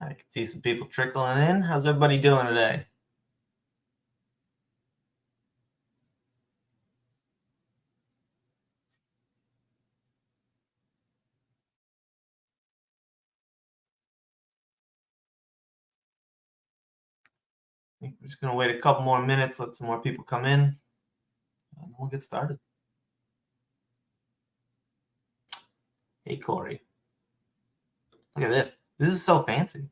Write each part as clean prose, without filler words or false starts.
I can see some people trickling in. How's everybody doing today? I think we're just going to wait a couple more minutes, let some more people come in, and we'll get started. Hey, Corey. Look at this. This is so fancy.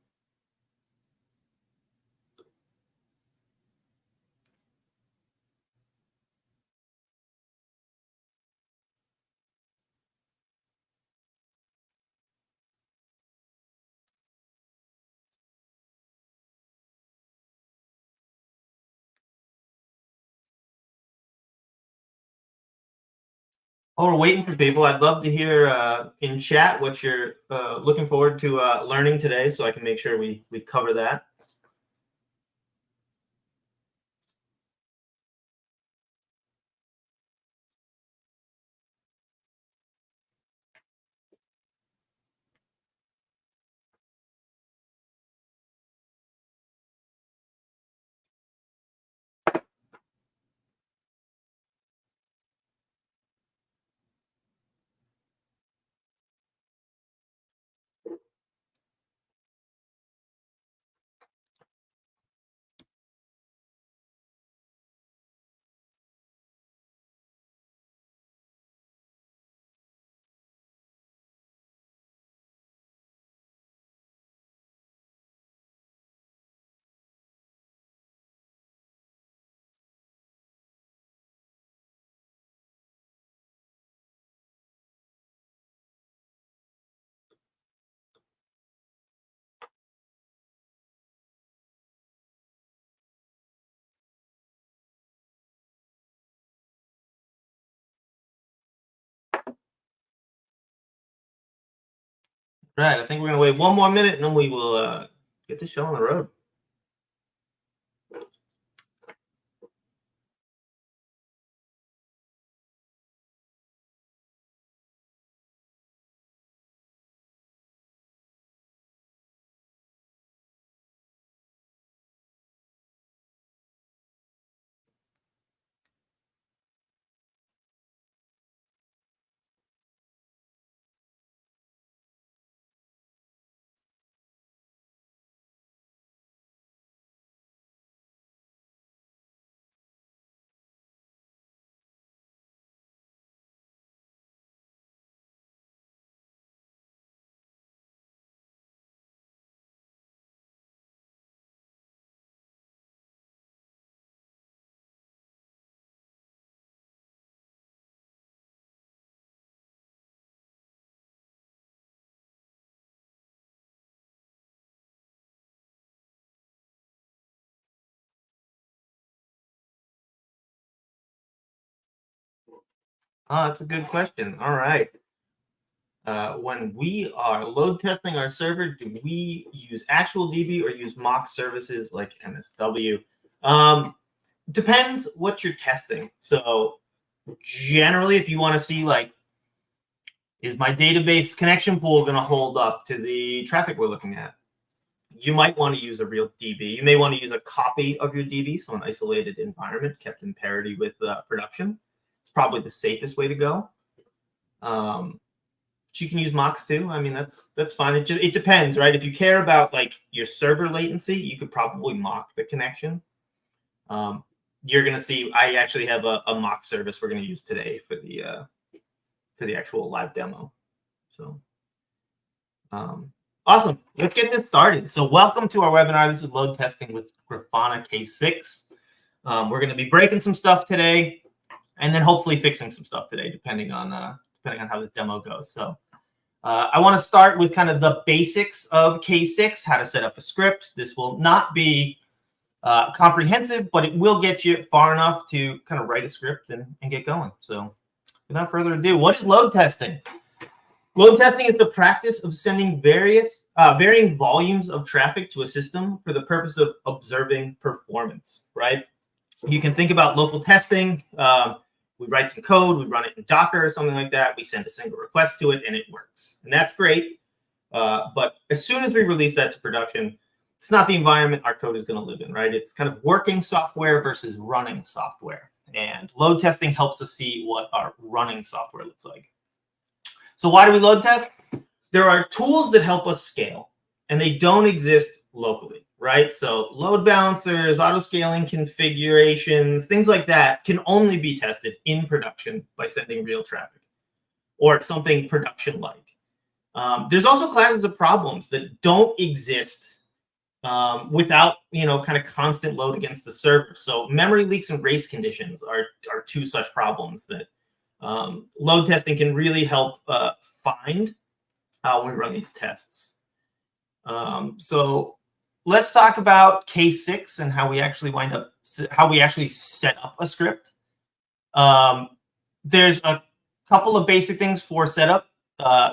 While we're waiting for people, I'd love to hear in chat what you're looking forward to learning today, so I can make sure we cover that. Right, I think we're going to wait one more minute, and then we will get this show on the road. Oh, that's a good question. All right. When we are load testing our server, do we use actual DB or use mock services like MSW? Depends what you're testing. So generally, if you want to see like, is my database connection pool going to hold up to the traffic we're looking at? You might want to use a real DB. You may want to use a copy of your DB, so an isolated environment kept in parity with production. It's probably the safest way to go. You can use mocks too. I mean, that's fine. It depends, right? If you care about like your server latency, you could probably mock the connection. You're gonna see. I actually have a mock service we're gonna use today for the actual live demo. So, awesome. Let's get this started. So, welcome to our webinar. This is load testing with Grafana K6. We're gonna be breaking some stuff today, and then hopefully fixing some stuff today, depending on how this demo goes. So I want to start with kind of the basics of K6, how to set up a script. This will not be comprehensive, but it will get you far enough to kind of write a script and get going. So without further ado, what is load testing? Load testing is the practice of sending varying volumes of traffic to a system for the purpose of observing performance, right? You can think about local testing. We write some code, we run it in Docker or something like that. We send a single request to it, and it works. And that's great. But as soon as we release that to production, it's not the environment our code is going to live in, right? It's kind of working software versus running software. And load testing helps us see what our running software looks like. So why do we load test? There are tools that help us scale, and they don't exist locally, right? So load balancers, auto-scaling configurations, things like that can only be tested in production by sending real traffic or something production-like. There's also classes of problems that don't exist without, kind of constant load against the server. So memory leaks and race conditions are two such problems that load testing can really help find when we run these tests. So let's talk about K6 and how we actually set up a script. There's a couple of basic things for setup.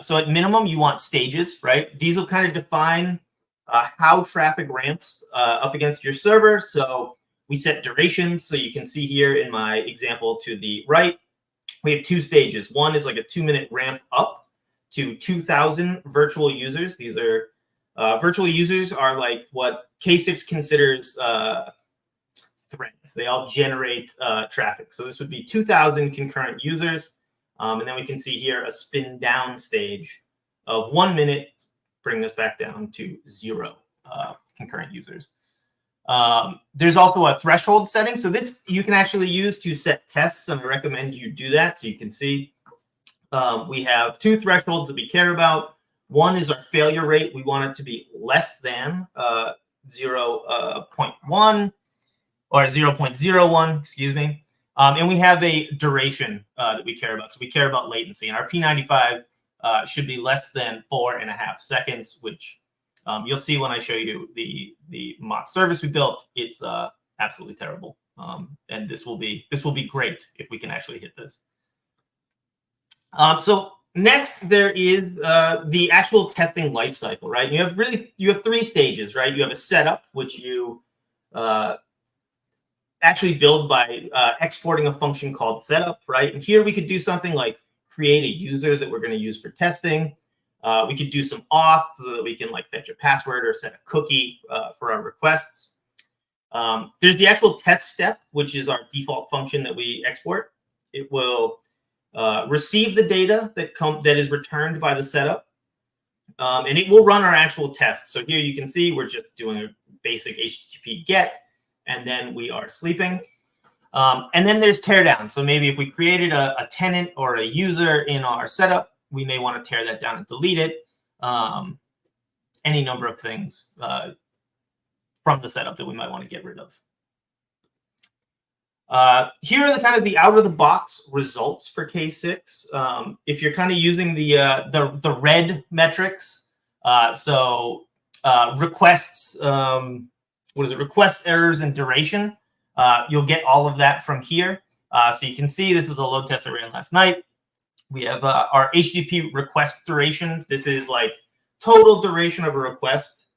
So at minimum, you want stages, right? These will kind of define how traffic ramps up against your server. So we set durations. So you can see here in my example to the right, we have two stages. One is like a 2-minute ramp up to 2,000 virtual users. These are virtual users are like what K6 considers threads. They all generate traffic. So this would be 2,000 concurrent users. And then we can see here a spin down stage of 1 minute, bringing us back down to 0 concurrent users. There's also a threshold setting. So this you can actually use to set tests, and I recommend you do that. So you can see we have 2 thresholds that we care about. One is our failure rate. We want it to be less than 0.1 or 0.01, excuse me. And we have a duration that we care about. So we care about latency. And our P95 should be less than 4.5 seconds, which you'll see when I show you the mock service we built. It's absolutely terrible. And this will be great if we can actually hit this. So next, there is the actual testing lifecycle, right? You have 3 stages, right? You have a setup, which you actually build by exporting a function called setup, right? And here we could do something like create a user that we're going to use for testing. We could do some auth so that we can like fetch a password or set a cookie for our requests. There's the actual test step, which is our default function that we export. It will receive the data that is returned by the setup, and it will run our actual tests. So here you can see we're just doing a basic HTTP GET, and then we are sleeping. And then there's teardown. So maybe if we created a tenant or a user in our setup, we may want to tear that down and delete it. Any number of things from the setup that we might want to get rid of. Here are the kind of the out-of-the-box results for K6. If you're kind of using the red metrics, requests, request errors and duration, you'll get all of that from here. So you can see this is a load test I ran last night. We have our HTTP request duration. This is like total duration of a request,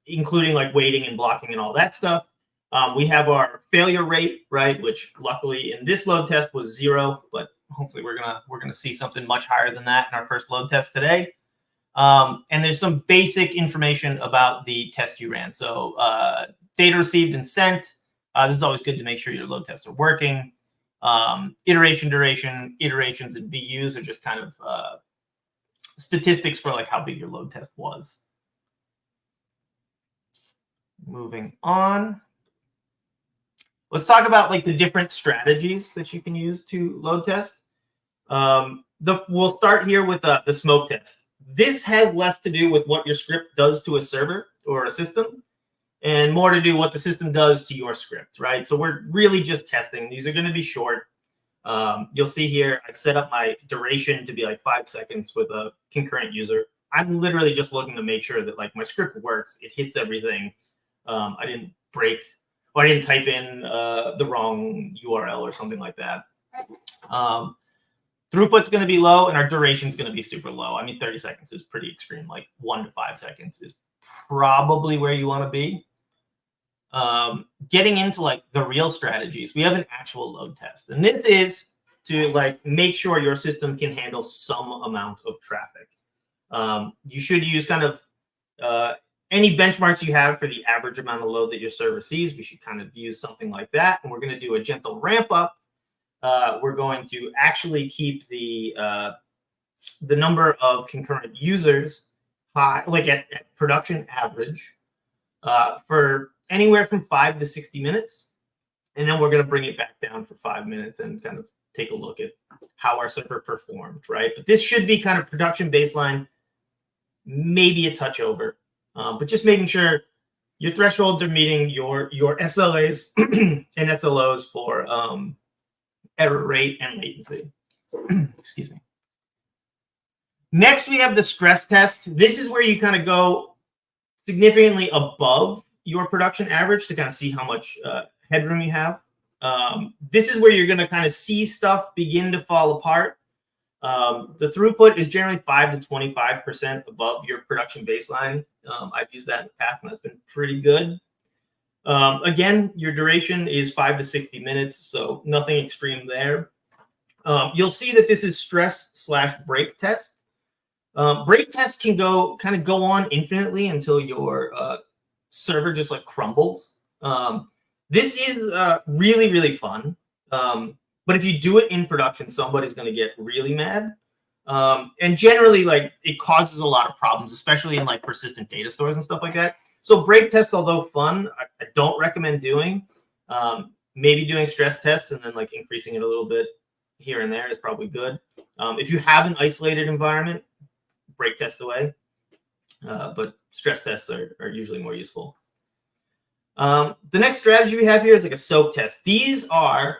including like waiting and blocking and all that stuff. We have our failure rate, right, which luckily in this load test was 0, but hopefully we're gonna see something much higher than that in our first load test today. And there's some basic information about the test you ran. So data received and sent. This is always good to make sure your load tests are working. Iteration duration, iterations, and VUs are just kind of statistics for like how big your load test was. Moving on. Let's talk about like the different strategies that you can use to load test. We'll start here with the smoke test. This has less to do with what your script does to a server or a system, and more to do what the system does to your script, right? So we're really just testing. These are going to be short. You'll see here, I set up my duration to be like 5 seconds with a concurrent user. I'm literally just looking to make sure that like my script works. It hits everything. I didn't break, or I didn't type in the wrong URL or something like that. Throughput's going to be low, and our duration's going to be super low. I mean, 30 seconds is pretty extreme. Like 1 to 5 seconds is probably where you want to be. Getting into like the real strategies, we have an actual load test, and this is to like make sure your system can handle some amount of traffic. You should use kind of any benchmarks you have for the average amount of load that your server sees. We should kind of use something like that. And we're going to do a gentle ramp up. We're going to actually keep the number of concurrent users high, like at production average, for anywhere from 5 to 60 minutes. And then we're going to bring it back down for 5 minutes and kind of take a look at how our server performed, right? But this should be kind of production baseline, maybe a touch over, but just making sure your thresholds are meeting your SLAs and SLOs for error rate and latency. Excuse me. Next, we have the stress test. This is where you kind of go significantly above your production average to kind of see how much headroom you have. This is where you're going to kind of see stuff begin to fall apart. The throughput is generally 5 to 25% above your production baseline. I've used that in the past, and that's been pretty good. Again, your duration is 5 to 60 minutes, so nothing extreme there. You'll see that this is stress/break test. Break tests can go on infinitely until your server just like crumbles. This is really, really fun. But if you do it in production, somebody's going to get really mad. And generally, like, it causes a lot of problems, especially in like persistent data stores and stuff like that. So break tests, although fun, I don't recommend doing. Maybe doing stress tests and then like increasing it a little bit here and there is probably good. If you have an isolated environment, break test away. But stress tests are usually more useful. The next strategy we have here is like a soak test. These are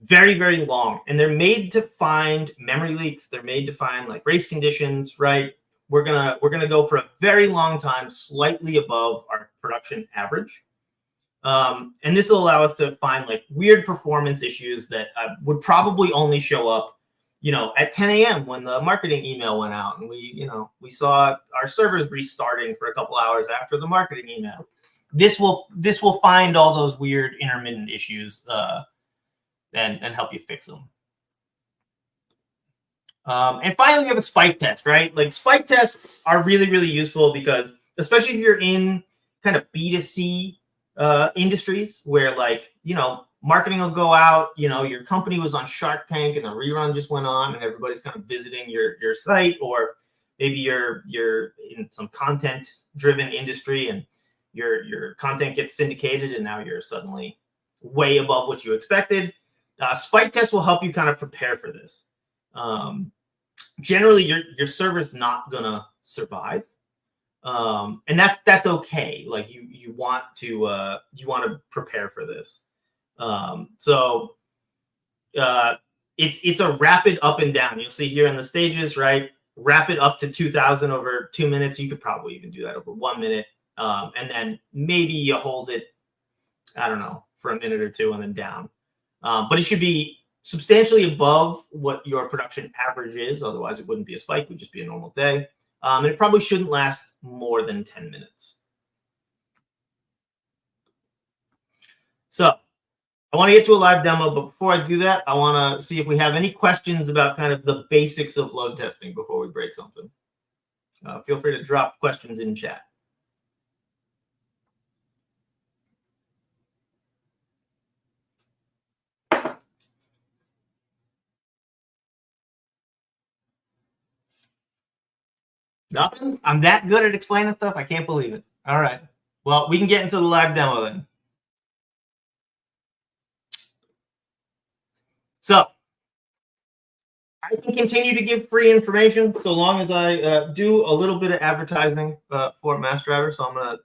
very, very long, and they're made to find memory leaks. They're made to find like race conditions, right? We're gonna go for a very long time, slightly above our production average. And this will allow us to find like weird performance issues that would probably only show up, at 10 a.m. when the marketing email went out, and we saw our servers restarting for a couple hours after the marketing email. This will find all those weird intermittent issues and help you fix them. And finally, we have a spike test, right? Like, spike tests are really, really useful because, especially if you're in kind of B2C industries where, like, marketing will go out, your company was on Shark Tank and a rerun just went on and everybody's kind of visiting your site, or maybe you're in some content-driven industry and your content gets syndicated and now you're suddenly way above what you expected. Spike tests will help you kind of prepare for this. Generally, your server's not gonna survive, and that's okay. Like, you want to prepare for this. So it's a rapid up and down. You'll see here in the stages, right? Rapid up to 2,000 over 2 minutes. You could probably even do that over 1 minute, and then maybe you hold it, I don't know, for a minute or two and then down. But it should be substantially above what your production average is. Otherwise, it wouldn't be a spike. It would just be a normal day. And it probably shouldn't last more than 10 minutes. So I want to get to a live demo, but before I do that, I want to see if we have any questions about kind of the basics of load testing before we break something. Feel free to drop questions in chat. Nothing? I'm that good at explaining stuff? I can't believe it. All right. Well, we can get into the live demo then. So I can continue to give free information so long as I do a little bit of advertising for MassDriver. So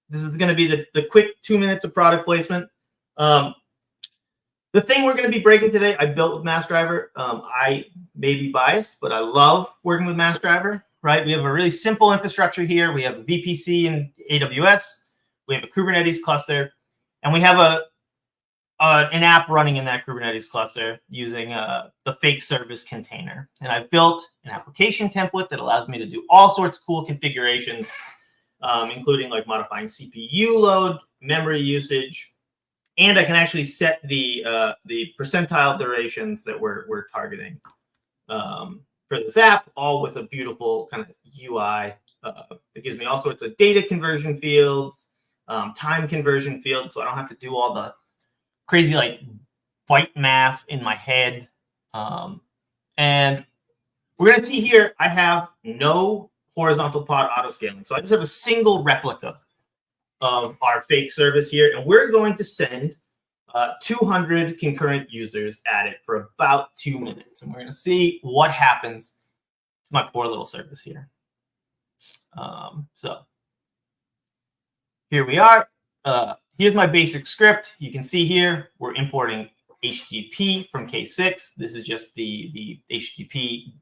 this is going to be the quick 2 minutes of product placement. The thing we're going to be breaking today, I built with MassDriver. I may be biased, but I love working with MassDriver, right? We have a really simple infrastructure here. We have a VPC in AWS. We have a Kubernetes cluster, and we have an app running in that Kubernetes cluster using the fake service container. And I've built an application template that allows me to do all sorts of cool configurations, including like modifying CPU load, memory usage, and I can actually set the percentile durations that we're targeting for for this app, all with a beautiful kind of UI. It gives me all sorts of data conversion fields, time conversion fields, so I don't have to do all the crazy like byte math in my head. And we're going to see here, I have no horizontal pod auto scaling. So I just have a single replica of our fake service here. And we're going to send 200 concurrent users at it for about 2 minutes. And we're going to see what happens to my poor little service here. So here we are. Here's my basic script. You can see here, we're importing HTTP from K6. This is just the HTTP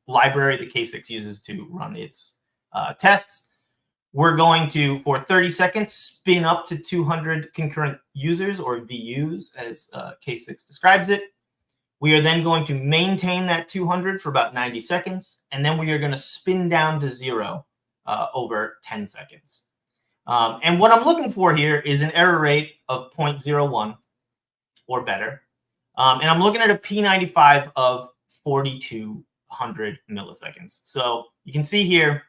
library that K6 uses to run its tests. We're going to, for 30 seconds, spin up to 200 concurrent users, or VUs, as K6 describes it. We are then going to maintain that 200 for about 90 seconds, and then we are going to spin down to 0 over 10 seconds. And what I'm looking for here is an error rate of 0.01 or better. And I'm looking at a P95 of 4,200 milliseconds. So you can see here,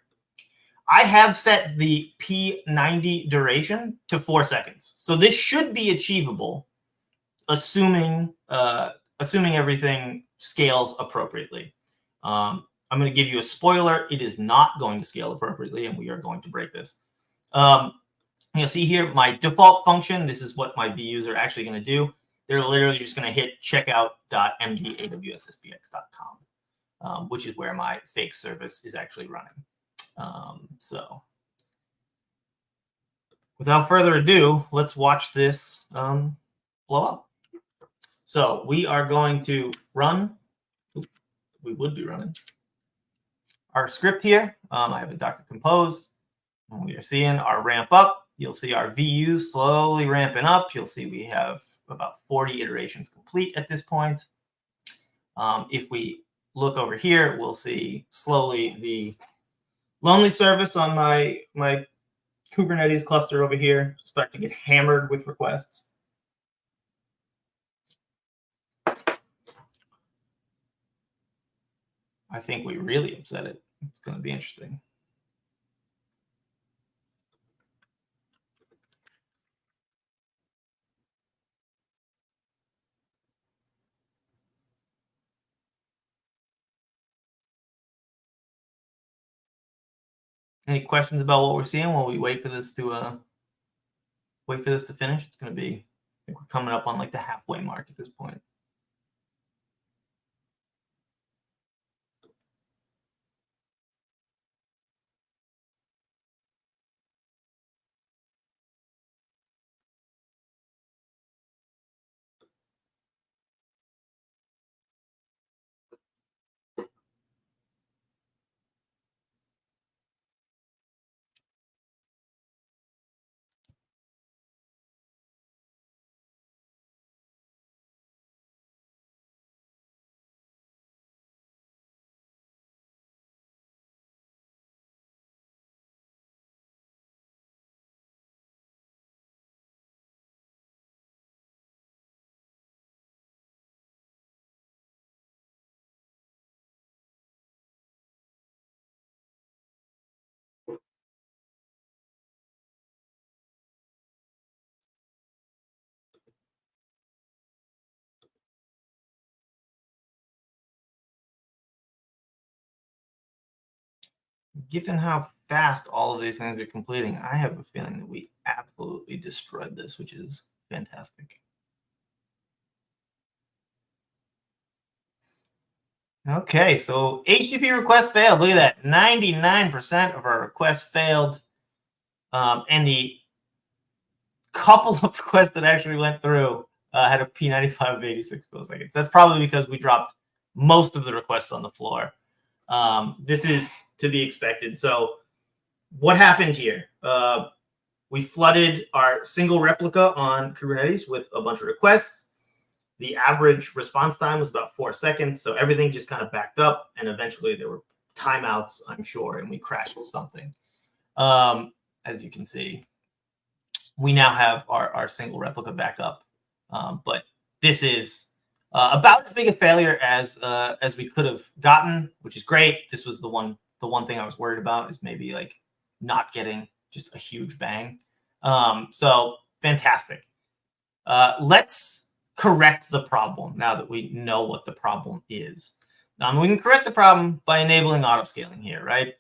I have set the P90 duration to 4 seconds. So this should be achievable, assuming everything scales appropriately. I'm going to give you a spoiler. It is not going to scale appropriately, and we are going to break this. You'll see here my default function. This is what my VUs are actually going to do. They're literally just going to hit checkout.mdawsspx.com, which is where my fake service is actually running. So without further ado, let's watch this blow up. So we are going to run. We would be running our script here. I have a Docker compose. And we are seeing our ramp up. You'll see our VUs slowly ramping up. You'll see we have about 40 iterations complete at this point. If we look over here, we'll see slowly the lonely service on my Kubernetes cluster over here start to get hammered with requests. I think we really upset it. It's going to be interesting. Any questions about what we're seeing while we wait for this to finish? It's going to be, I think we're coming up on like the halfway mark at this point. Given how fast all of these things are completing, I have a feeling that we absolutely destroyed this, which is fantastic. Okay, so HTTP request failed. Look at that. 99% of our requests failed. And the couple of requests that actually went through had a P95 of 86 milliseconds. That's probably because we dropped most of the requests on the floor. This is to be expected. So what happened here? We flooded our single replica on Kubernetes with a bunch of requests. The average response time was about 4 seconds. So everything just kind of backed up. And eventually there were timeouts, I'm sure, and we crashed something. As you can see, we now have our single replica back up. But this is About as big a failure as we could have gotten, which is great. This was the one thing I was worried about, is maybe like not getting just a huge bang. So fantastic. Let's correct the problem now that we know what the problem is. We can correct the problem by enabling auto scaling here, right?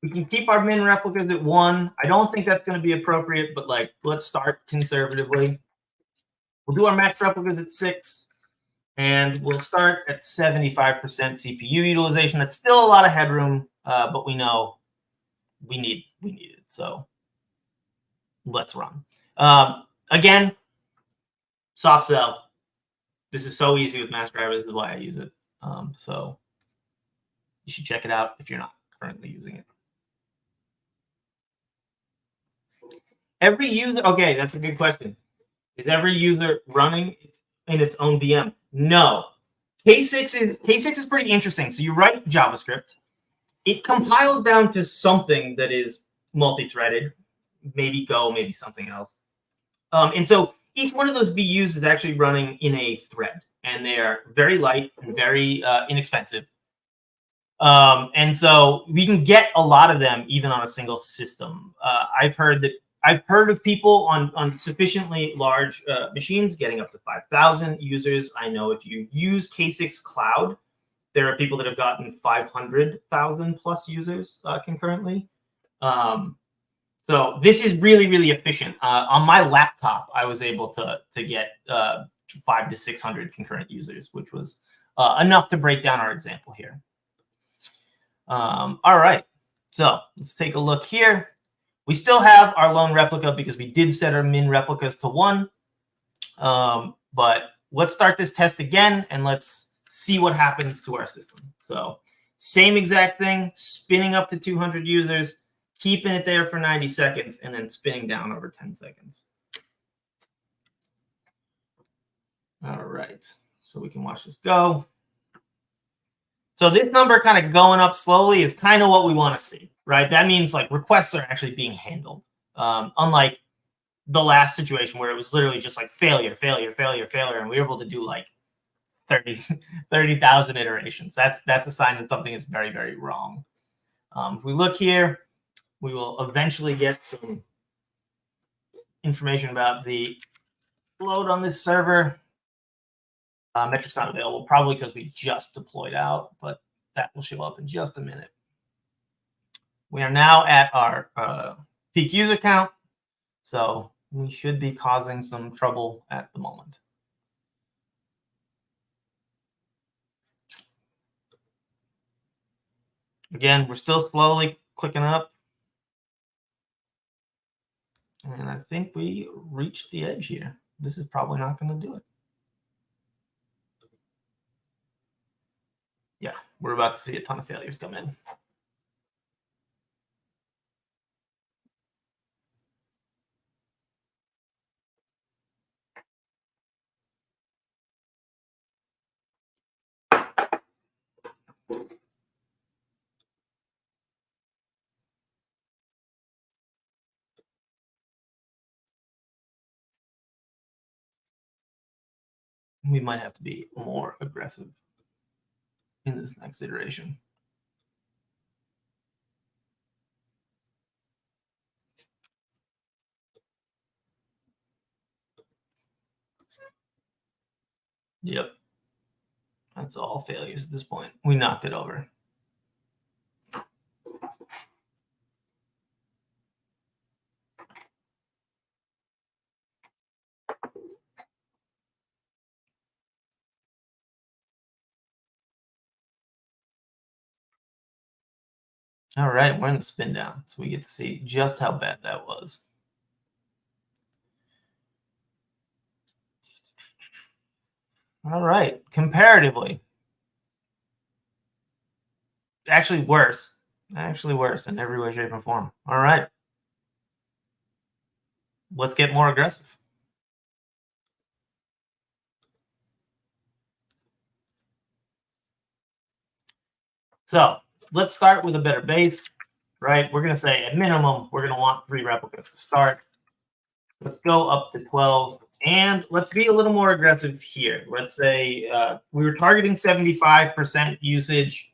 We can keep our min replicas at 1. I don't think that's going to be appropriate, but like, let's start conservatively. We'll do our max replicas at 6, and we'll start at 75% CPU utilization. That's still a lot of headroom, but we know we need it. So let's run. Again, soft sell. This is so easy with mass driver. This is why I use it. So you should check it out if you're not currently using it. Every user, okay, that's a good question. Is every user running in its own VM? No. K6 is pretty interesting. So you write JavaScript. It compiles down to something that is multi-threaded, maybe Go, maybe something else. And so each one of those VUs is actually running in a thread, and they are very light and very inexpensive. And so we can get a lot of them even on a single system. I've heard of people on sufficiently large machines getting up to 5,000 users. I know if you use K6 Cloud, there are people that have gotten 500,000 plus users concurrently. So this is really, really efficient. On my laptop, I was able to get 500 to 600 concurrent users, which was enough to break down our example here. All right, so let's take a look here. We still have our lone replica because we did set our min replicas to 1. But let's start this test again, and let's see what happens to our system. So same exact thing, spinning up to 200 users, keeping it there for 90 seconds, and then spinning down over 10 seconds. All right, so we can watch this go. So this number kind of going up slowly is kind of what we want to see, right? That means like requests are actually being handled. Unlike the last situation where it was literally just like failure, and we were able to do like 30,000 iterations. That's a sign that something is very, very wrong. If we look here, we will eventually get some information about the load on this server. Metrics not available, probably because we just deployed out, but that will show up in just a minute. We are now at our peak user count, so we should be causing some trouble at the moment. Again, we're still slowly clicking up. And I think we reached the edge here. This is probably not going to do it. Yeah, we're about to see a ton of failures come in. We might have to be more aggressive in this next iteration. Yep. That's all failures at this point. We knocked it over. All right, we're in the spin down, so we get to see just how bad that was. All right, comparatively, actually worse in every way, shape, and form. All right, let's get more aggressive. So let's start with a better base, right? We're going to say at minimum, we're going to want 3 replicas to start. Let's go up to 12. And let's be a little more aggressive here. Let's say we were targeting 75% usage.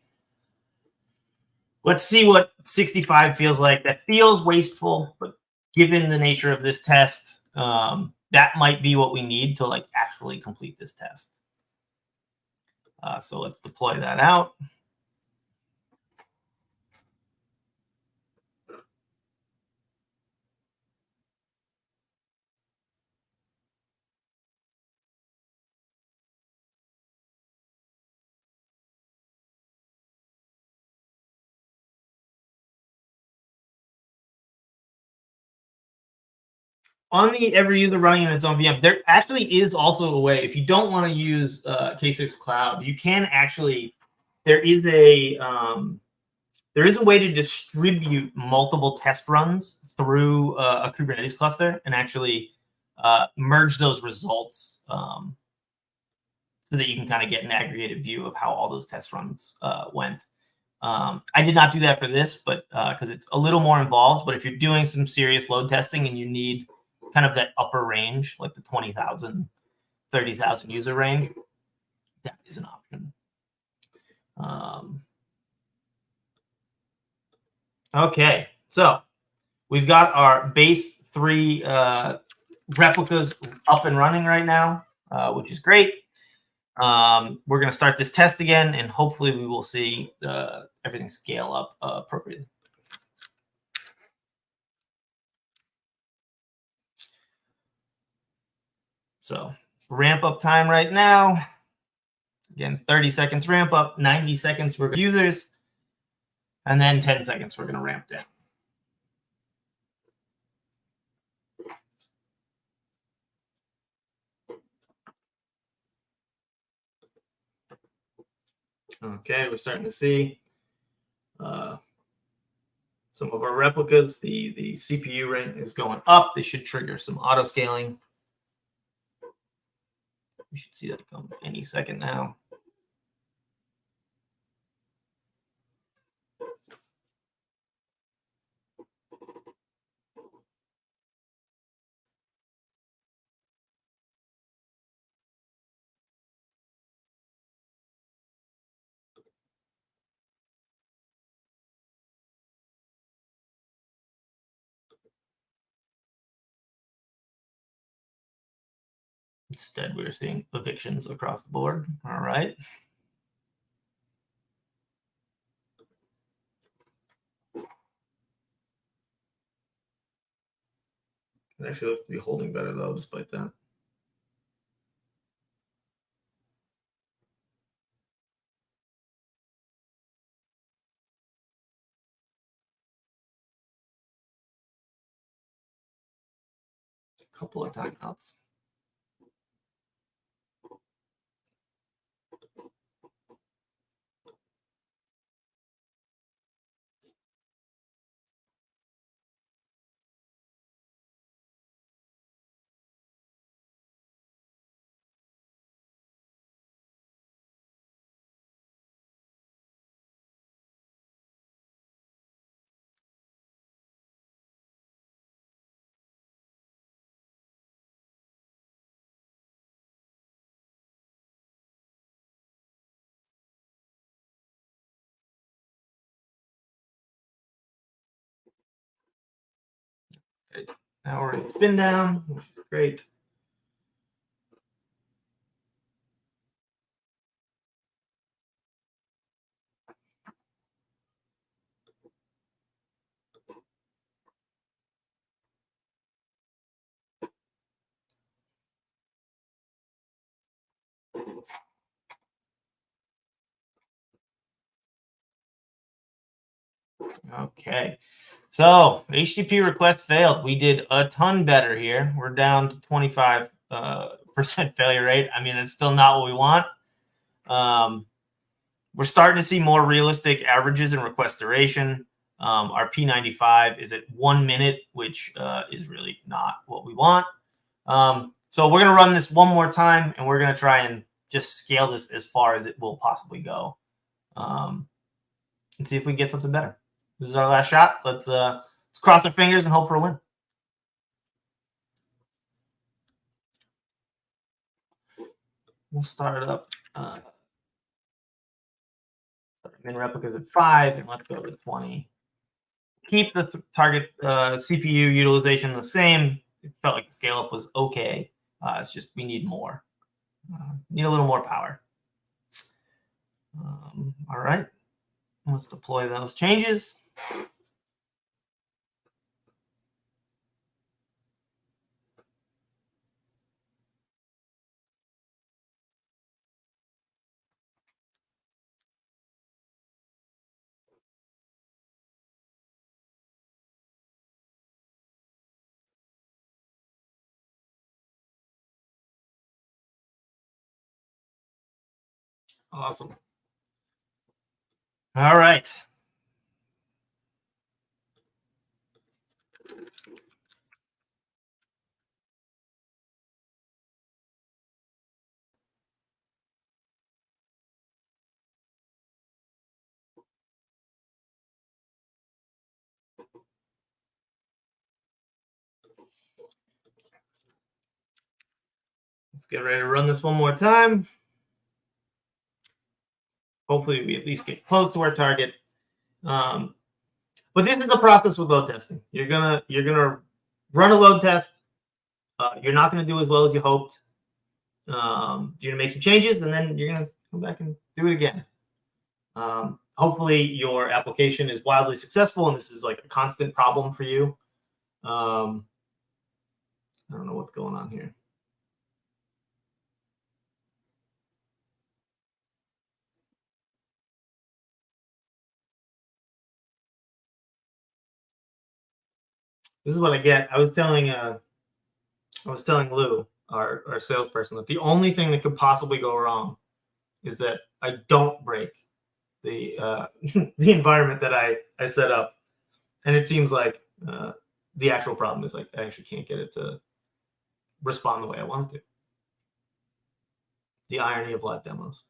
Let's see what 65 feels like. That feels wasteful, but given the nature of this test, that might be what we need to like actually complete this test. So let's deploy that out. On the every user running in its own VM, there actually is also a way. If you don't want to use K6 Cloud, you can actually. There is a way to distribute multiple test runs through a Kubernetes cluster and actually merge those results so that you can kind of get an aggregated view of how all those test runs went. I did not do that for this, but because it's a little more involved. But if you're doing some serious load testing and you need kind of that upper range, like the 20,000, 30,000 user range, that is an option. Okay, so we've got our base 3 replicas up and running right now, which is great. We're going to start this test again, and hopefully we will see everything scale up appropriately. So ramp up time right now. Again, 30 seconds ramp up, 90 seconds for users, and then 10 seconds we're going to ramp down. Okay, we're starting to see some of our replicas. The CPU rate is going up. They should trigger some auto scaling. We should see that come any second now. Instead, we're seeing evictions across the board. All right. It actually looks to be holding better, though, despite that. A couple of timeouts. Okay. Now we're in spin down, which is great. Okay. So HTTP request failed. We did a ton better here. We're down to 25% failure rate. I mean, it's still not what we want. We're starting to see more realistic averages in request duration. Our P95 is at 1 minute, which is really not what we want. So we're going to run this one more time, and we're going to try and just scale this as far as it will possibly go, and see if we can get something better. This is our last shot. Let's cross our fingers and hope for a win. we'll start up min replicas at 5, and let's go to 20. Keep the target CPU utilization the same. It felt like the scale up was okay. It's just we need more. Need a little more power. All right, let's deploy those changes. Awesome. All right. Let's get ready to run this one more time. Hopefully we at least get close to our target. But this is the process with load testing. You're gonna run a load test. You're not gonna do as well as you hoped. You're gonna make some changes, and then you're gonna come back and do it again. Hopefully your application is wildly successful, and this is like a constant problem for you. I don't know what's going on here. This is what I get. I was telling Lou, our salesperson, that the only thing that could possibly go wrong is that I don't break the the environment that I set up, and it seems like the actual problem is like I actually can't get it to respond the way I want it to. The irony of live demos.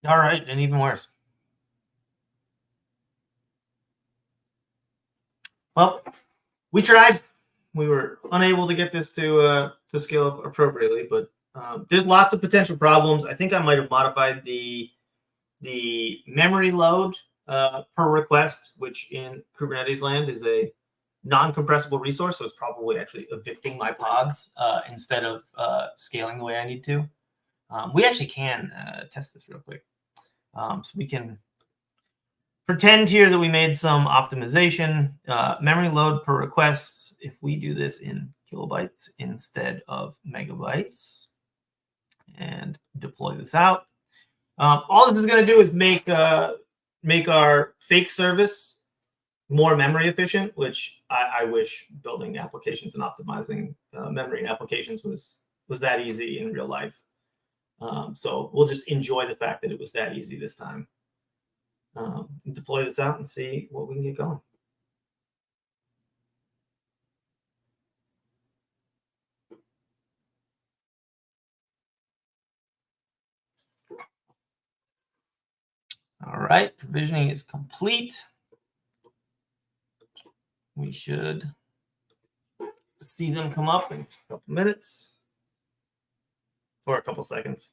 All right, and even worse. Well, we tried. We were unable to get this to scale up appropriately, but there's lots of potential problems. I think I might have modified the memory load per request, which in Kubernetes land is a non-compressible resource, so it's probably actually evicting my pods instead of scaling the way I need to. We actually can test this real quick. So we can pretend here that we made some optimization. Memory load per request, if we do this in kilobytes instead of megabytes and deploy this out, all this is going to do is make our fake service more memory efficient, which I wish building applications and optimizing memory applications was that easy in real life. So we'll just enjoy the fact that it was that easy this time. Deploy this out and see what we can get going. All right, provisioning is complete. We should see them come up in just a couple minutes or a couple seconds.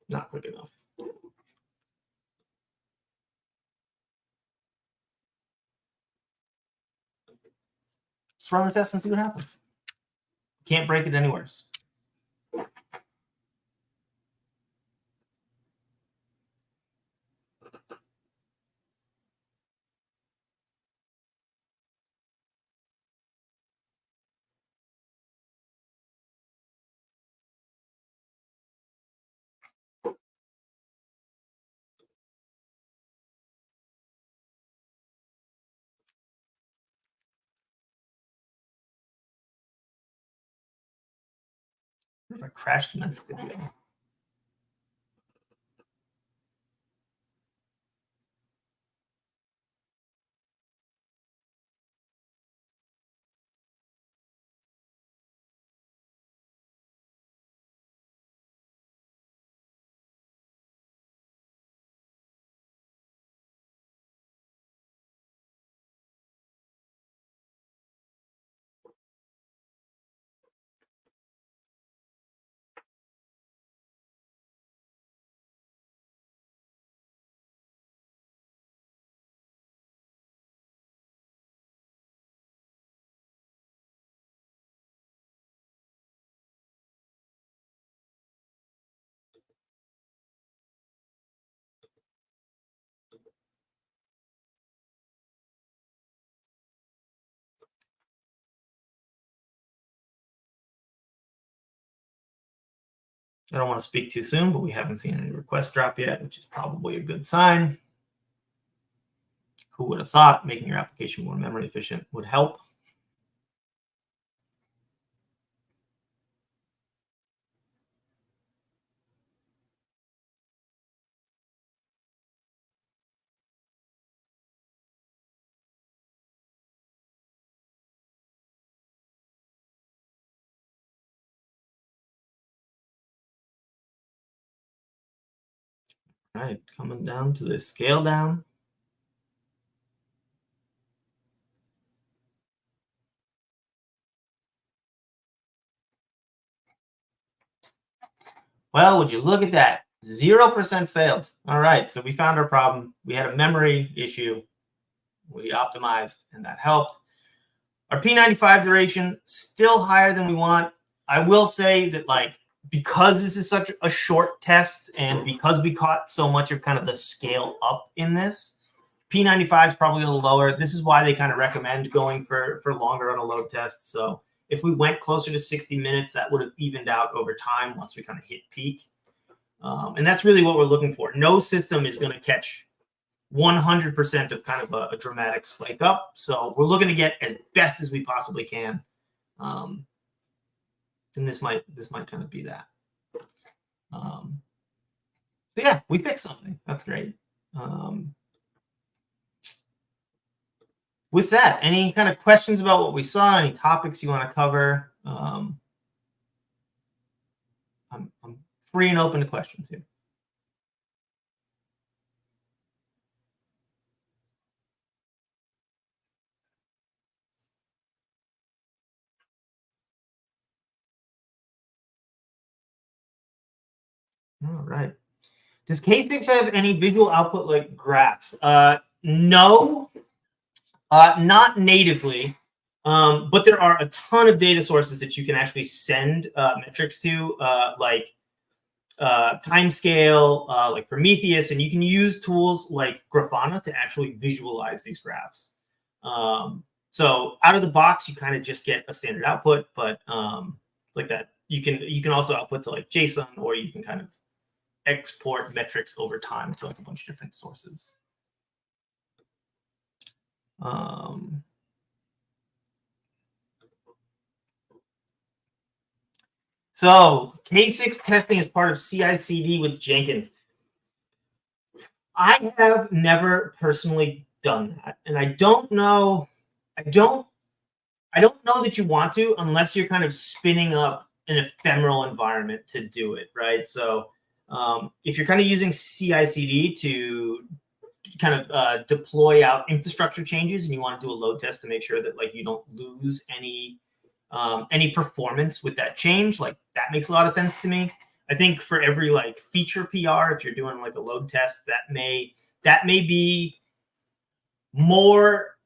Not quick enough. Let's run the test and see what happens. Can't break it any worse. If I crash the metric again. I don't want to speak too soon, but we haven't seen any request drop yet, which is probably a good sign. Who would have thought making your application more memory efficient would help? All right, coming down to the scale down. Well, would you look at that? 0% failed. All right, so we found our problem. We had a memory issue. We optimized, and that helped. Our P95 duration, still higher than we want. I will say that, like, because this is such a short test and because we caught so much of kind of the scale up in this, P95 is probably a little lower. This is why they kind of recommend going for longer on a load test. So if we went closer to 60 minutes, that would have evened out over time once we kind of hit peak. And that's really what we're looking for. No system is going to catch 100% of kind of a dramatic spike up. So we're looking to get as best as we possibly can. And this might kind of be that. So yeah, we fixed something. That's great. With that, any kind of questions about what we saw? Any topics you want to cover? I'm free and open to questions here. All right. Does K6 have any visual output like graphs? No, not natively. But there are a ton of data sources that you can actually send metrics to, like Timescale, like Prometheus, and you can use tools like Grafana to actually visualize these graphs. So out of the box, you kind of just get a standard output, but like that, you can also output to like JSON, or you can kind of export metrics over time to like a bunch of different sources. So K6 testing is part of CI/CD with Jenkins. I have never personally done that. And I don't know, I don't know that you want to unless you're kind of spinning up an ephemeral environment to do it, right? So if you're kind of using CI/CD to kind of deploy out infrastructure changes, and you want to do a load test to make sure that like you don't lose any performance with that change, like that makes a lot of sense to me. I think for every like feature PR, if you're doing like a load test, that may be more.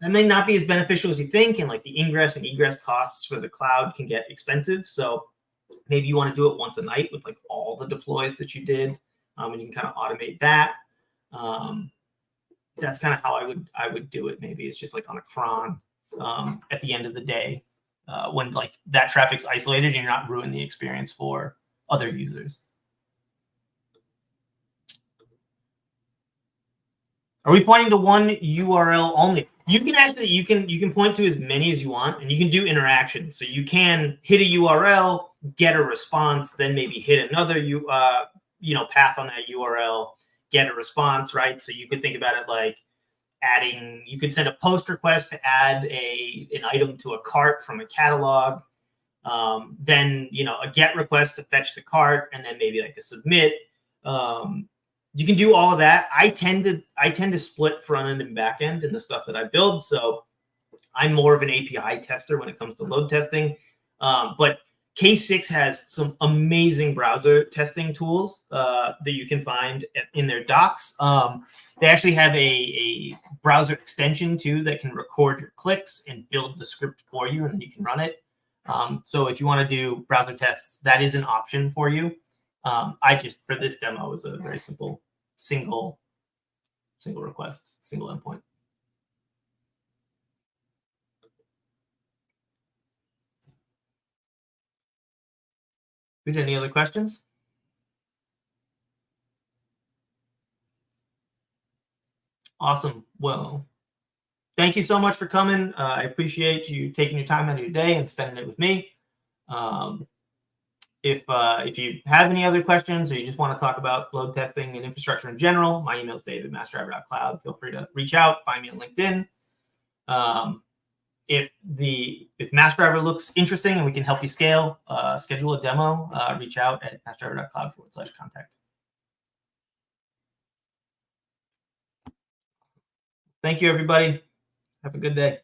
That may not be as beneficial as you think, and like the ingress and egress costs for the cloud can get expensive. So maybe you want to do it once a night with like all the deploys that you did, and you can kind of automate that. That's kind of how I would do it. Maybe it's just like on a cron at the end of the day, when like that traffic's isolated and you're not ruining the experience for other users. Are we pointing to one URL only? You can actually you can point to as many as you want, and you can do interactions. So you can hit a URL, get a response, then maybe hit another path on that URL, get a response, right? So you could think about it like adding. You could send a post request to add an item to a cart from a catalog. Then a get request to fetch the cart, and then maybe like a submit. You can do all of that. I tend to split front end and back end in the stuff that I build. So I'm more of an API tester when it comes to load testing. But K6 has some amazing browser testing tools that you can find in their docs. They actually have a browser extension too that can record your clicks and build the script for you, and then you can run it. So if you want to do browser tests, that is an option for you. I just, for this demo, was a very simple single request, single endpoint. Any other questions? Awesome. Well, thank you so much for coming. I appreciate you taking your time out of your day and spending it with me. If you have any other questions or you just want to talk about load testing and infrastructure in general, my email is dave@massdriver.cloud. Feel free to reach out, find me on LinkedIn. If Massdriver looks interesting and we can help you scale, schedule a demo, reach out at massdriver.cloud/contact. Thank you, everybody. Have a good day.